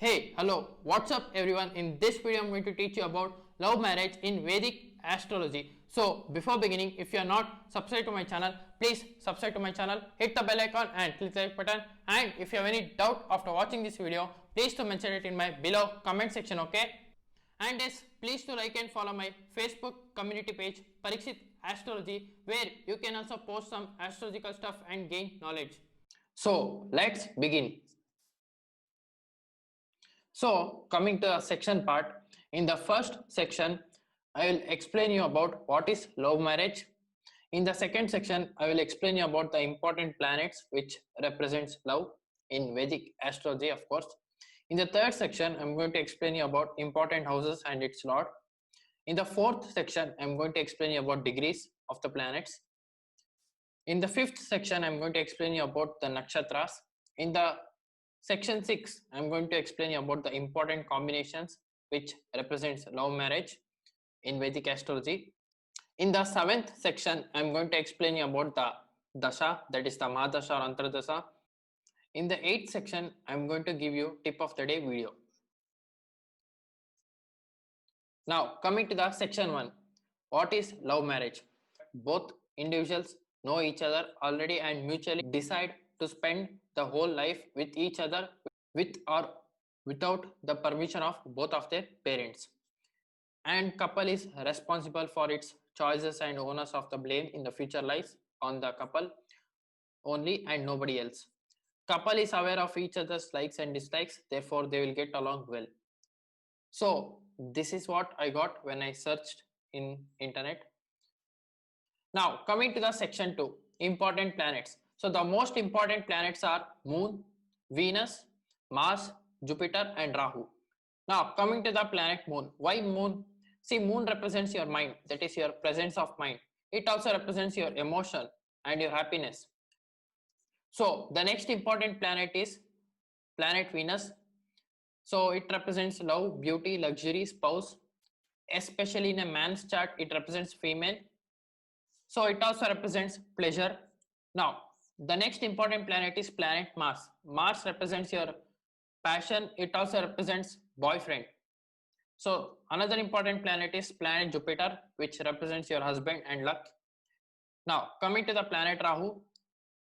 Hey, hello, what's up everyone? In this video, I'm going to teach you about love marriage in Vedic astrology. So, before beginning, if you are not subscribed to my channel, please subscribe to my channel, hit the bell icon and click the like button. And if you have any doubt after watching this video, please to mention it in my below comment section, okay? And yes, please to like and follow my Facebook community page, Parikshith Astrology, where you can also post some astrological stuff and gain knowledge. So, let's begin. So coming to the section part, in the first section, I will explain you about what is love marriage. In the second section, I will explain you about the important planets which represents love in Vedic astrology, of course. In the third section, I'm going to explain you about important houses and its lord. In the fourth section, I'm going to explain you about degrees of the planets. In the fifth section, I'm going to explain you about the nakshatras. In the Section 6, I'm going to explain you about the important combinations which represents love marriage in Vedic astrology. In the 7th section, I'm going to explain you about the dasha, that is the Mahadasha or Antardasha. In the 8th section, I'm going to give you tip of the day video. Now, coming to the section 1, what is love marriage? Both individuals know each other already and mutually decide to spend the whole life with each other with or without the permission of both of their parents, and couple is responsible for its choices and owners of the blame in the future lies on the couple only and nobody else. Couple is aware of each other's likes and dislikes, therefore they will get along well. So this is what I got when I searched in internet. Now coming to the section 2, important planets. So the most important planets are Moon, Venus, Mars, Jupiter and Rahu. Now coming to the planet Moon. Why Moon? See, Moon represents your mind, that is your presence of mind. It also represents your emotion and your happiness. So the next important planet is planet Venus. So it represents love, beauty, luxury, spouse. Especially in a man's chart, it represents female. So it also represents pleasure. Now the next important planet is planet Mars. Mars represents your passion. It also represents boyfriend. So another important planet is planet Jupiter, which represents your husband and luck. Now coming to the planet Rahu.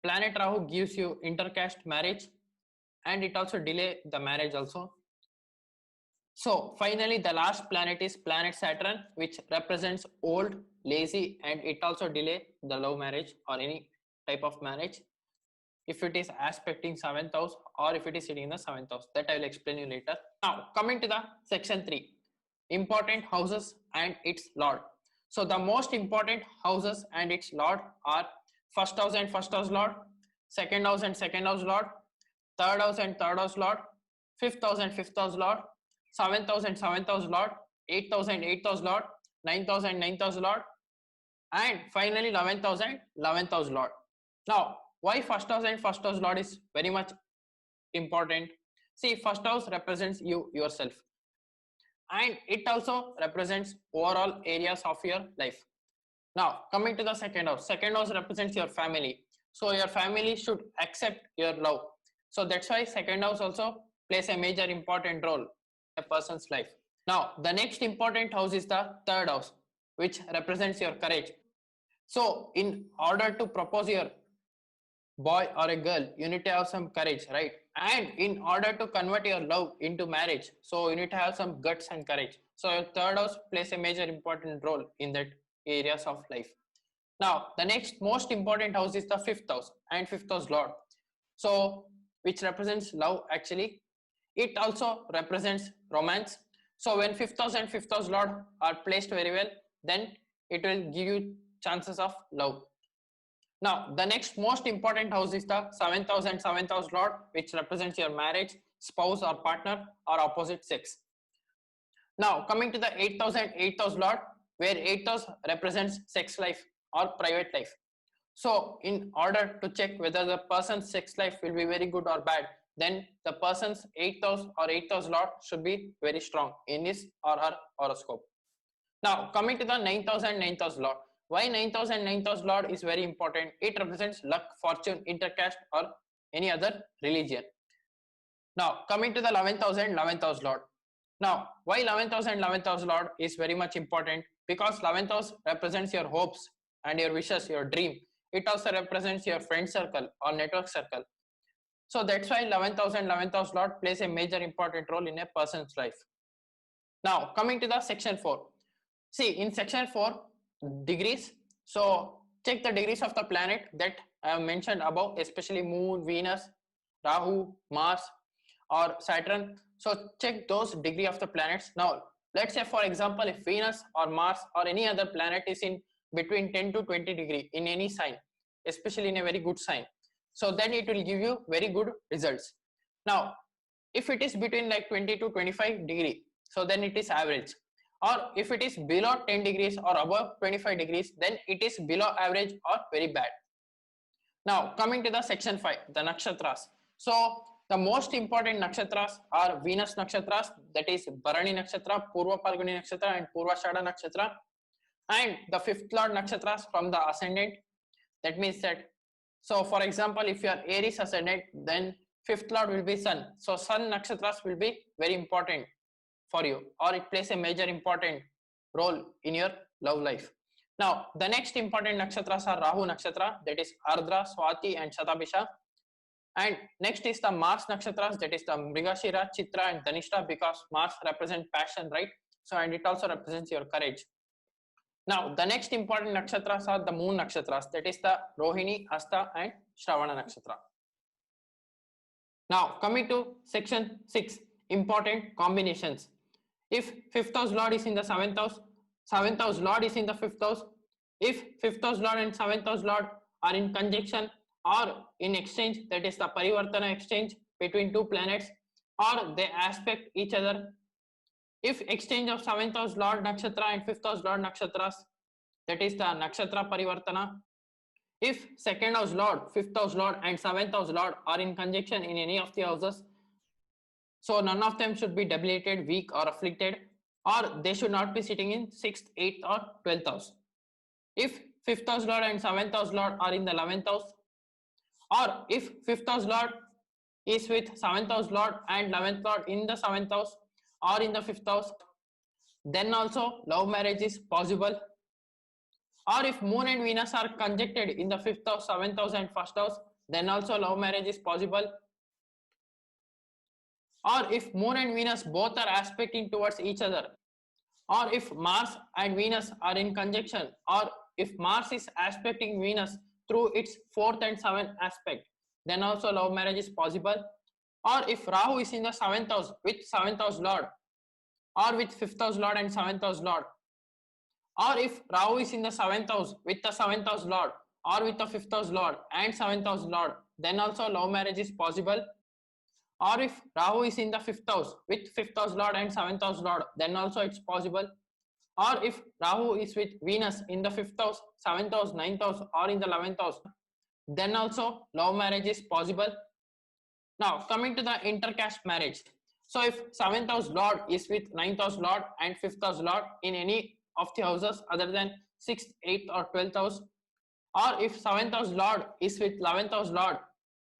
Planet Rahu gives you intercaste marriage and it also delay the marriage also. So finally the last planet is planet Saturn, which represents old, lazy, and it also delay the love marriage or any type of marriage if it is aspecting 7th house or if it is sitting in the 7th house. That I will explain you later. Now coming to the section 3, important houses and its lord. So the most important houses and its lord are first house and first house lord, second house and second house lord, third house and third house lord, fifth house and fifth house lord, 7th house and 7th house lord, 8th house and 8th house lord, 9th house and 9th house lord, and finally 11th house and 11th house lord. Now why first house and first house lord is very much important? See, first house represents you yourself and it also represents overall areas of your life. Now coming to the second house represents your family. So your family should accept your love. So that's why second house also plays a major important role in a person's life. Now the next important house is the third house, which represents your courage. So in order to propose your boy or a girl, you need to have some courage, right? And in order to convert your love into marriage, so you need to have some guts and courage. So your third house plays a major important role in that areas of life. Now the next most important house is the fifth house and fifth house lord, so which represents love. Actually it also represents romance. So when fifth house and fifth house lord are placed very well, then it will give you chances of love. Now the next most important house is the 7th house and 7th house lord, which represents your marriage, spouse or partner or opposite sex. Now coming to the 8th house and 8th house lord, where 8th house represents sex life or private life. So in order to check whether the person's sex life will be very good or bad, then the person's 8th house or 8th house lord should be very strong in his or her horoscope. Now coming to the 9th house and 9th house lord. Why 9th house and 9th house lord is very important? It represents luck, fortune, intercaste or any other religion. Now coming to the 11th house and 11th house lord. Now why 11th house and 11th house lord is very much important? Because 11th house represents your hopes and your wishes, your dream. It also represents your friend circle or network circle. So that's why 11th house and 11th house lord plays a major important role in a person's life. Now coming to the section 4. See, in section 4, degrees. So check the degrees of the planet that I have mentioned above, especially Moon, Venus, Rahu, Mars or Saturn. So check those degree of the planets. Now let's say, for example, if Venus or Mars or any other planet is in between 10 to 20 degree in any sign, especially in a very good sign, so then it will give you very good results. Now if it is between like 20 to 25 degree, so then it is average. Or if it is below 10 degrees or above 25 degrees, then it is below average or very bad. Now coming to the section 5, the nakshatras. So the most important nakshatras are Venus nakshatras, that is Bharani nakshatra, Purva Parguni nakshatra and Purvashada nakshatra. And the 5th lord nakshatras from the ascendant. That means that, so for example, if you are Aries ascendant, then 5th lord will be Sun. So Sun nakshatras will be very important for you, or it plays a major important role in your love life. Now the next important nakshatras are Rahu nakshatra, that is Ardra, Swati and Shatabisha. And next is the Mars nakshatras, that is the Mrigashira, Chitra and Dhanishta, because Mars represents passion, right? So and it also represents your courage. Now the next important nakshatras are the Moon nakshatras, that is the Rohini, Hasta and Shravana nakshatra. Now coming to section 6, important combinations. If 5th house lord is in the 7th house, 7th house lord is in the 5th house, if 5th house lord and 7th house lord are in conjunction or in exchange, that is the Parivartana exchange between two planets, or they aspect each other. If exchange of 7th house lord nakshatra and 5th house lord nakshatras, that is the nakshatra Parivartana. If 2nd house lord, 5th house lord and 7th house lord are in conjunction in any of the houses, so none of them should be debilitated, weak or afflicted, or they should not be sitting in 6th, 8th or 12th house. If 5th house lord and 7th house lord are in the 11th house, or if 5th house lord is with 7th house lord and 11th lord in the 7th house or in the 5th house, then also love marriage is possible. Or if Moon and Venus are conjuncted in the 5th house, 7th house and 1st house, then also love marriage is possible. Or if Moon and Venus both are aspecting towards each other, or if Mars and Venus are in conjunction, or if Mars is aspecting Venus through its 4th and 7th aspect, then also love marriage is possible. Or if Rahu is in the 7th house with 7th house lord, or with 5th house lord and 7th house lord, or if Rahu is in the 7th house with the 7th house lord, or with the 5th house lord and 7th house lord, then also love marriage is possible. Or if Rahu is in the 5th house with 5th house lord and 7th house lord, then also it's possible. Or if Rahu is with Venus in the 5th house, 7th house, 9th house or in the 11th house, then also love marriage is possible. Now coming to the intercaste marriage. So if 7th house lord is with 9th house lord and 5th house lord in any of the houses other than 6th, 8th or 12th house, or if 7th house lord is with 11th house lord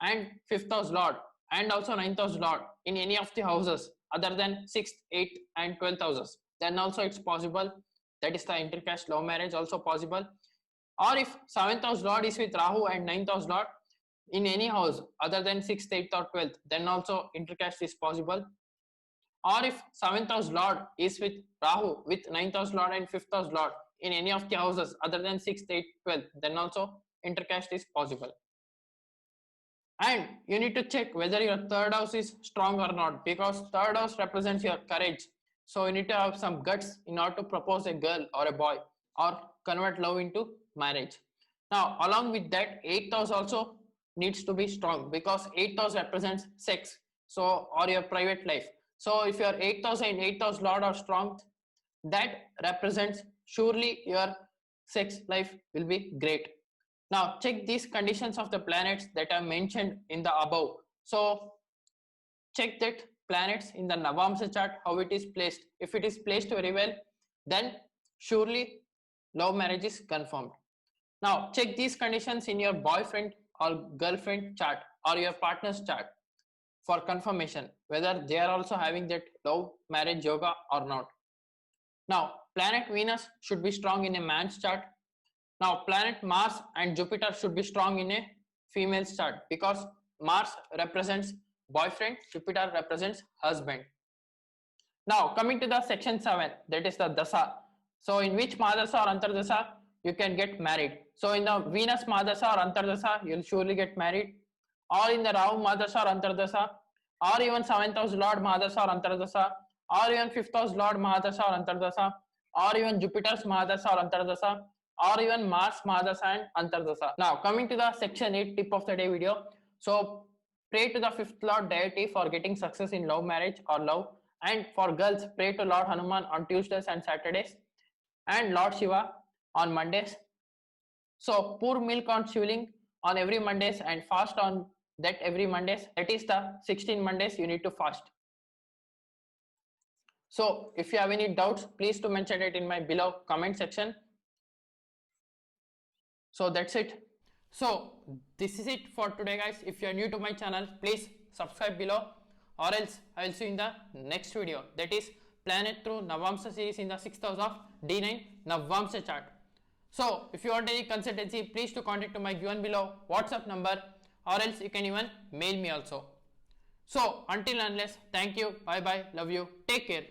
and 5th house lord and also 9th house lord in any of the houses other than 6th, 8th and 12th houses, then also it's possible. That is the intercaste love marriage also possible. Or if 7th house lord is with Rahu and 9th house lord in any house other than 6th, 8th or 12th, then also intercaste is possible. Or if 7th house lord is with Rahu with 9th house lord and 5th house lord in any of the houses other than 6th, 8th, 12th, then also intercaste is possible. And you need to check whether your 3rd house is strong or not, because 3rd house represents your courage. So you need to have some guts in order to propose a girl or a boy or convert love into marriage. Now along with that, 8th house also needs to be strong, because 8th house represents sex, so or your private life. So if your 8th house and 8th house lord are strong, that represents surely your sex life will be great. Now check these conditions of the planets that are mentioned in the above. So check that planets in the Navamsa chart, how it is placed. If it is placed very well, then surely love marriage is confirmed. Now check these conditions in your boyfriend or girlfriend chart or your partner's chart. for confirmation whether they are also having that love marriage yoga or not. Now, planet Venus should be strong in a man's chart. Now, planet Mars and Jupiter should be strong in a female's chart because Mars represents boyfriend, Jupiter represents husband. Now, coming to the section 7, that is the Dasa. So, in which Mahadasa or Antardasa you can get married. So, in the Venus Mahadasa or Antardasa, you will surely get married. Or in the Rahu Mahadasa or Antardasa, or even 7th house Lord Mahadasa or Antardasa, or even 5th house Lord Mahadasa or Antardasa, or even Jupiter's Mahadasa or Antardasa, or even Mars Mahadasa and Antardasa. Now, coming to the section 8 tip of the day video. So, pray to the 5th Lord deity for getting success in love marriage or love. And for girls, pray to Lord Hanuman on Tuesdays and Saturdays, and Lord Shiva on Mondays. So pour milk on Shivling on every Mondays and fast on that every Mondays. That is the 16 Mondays you need to fast. So if you have any doubts, please to mention it in my below comment section. So that's it. So this is it for today, guys. If you are new to my channel, please subscribe below, or else I will see you in the next video. That is planet through Navamsa series in the 6th house of D9 Navamsa chart. So if you want any consultancy, please to contact to my given below WhatsApp number, or else you can even mail me also. So until and unless, thank you, bye bye, love you, take care.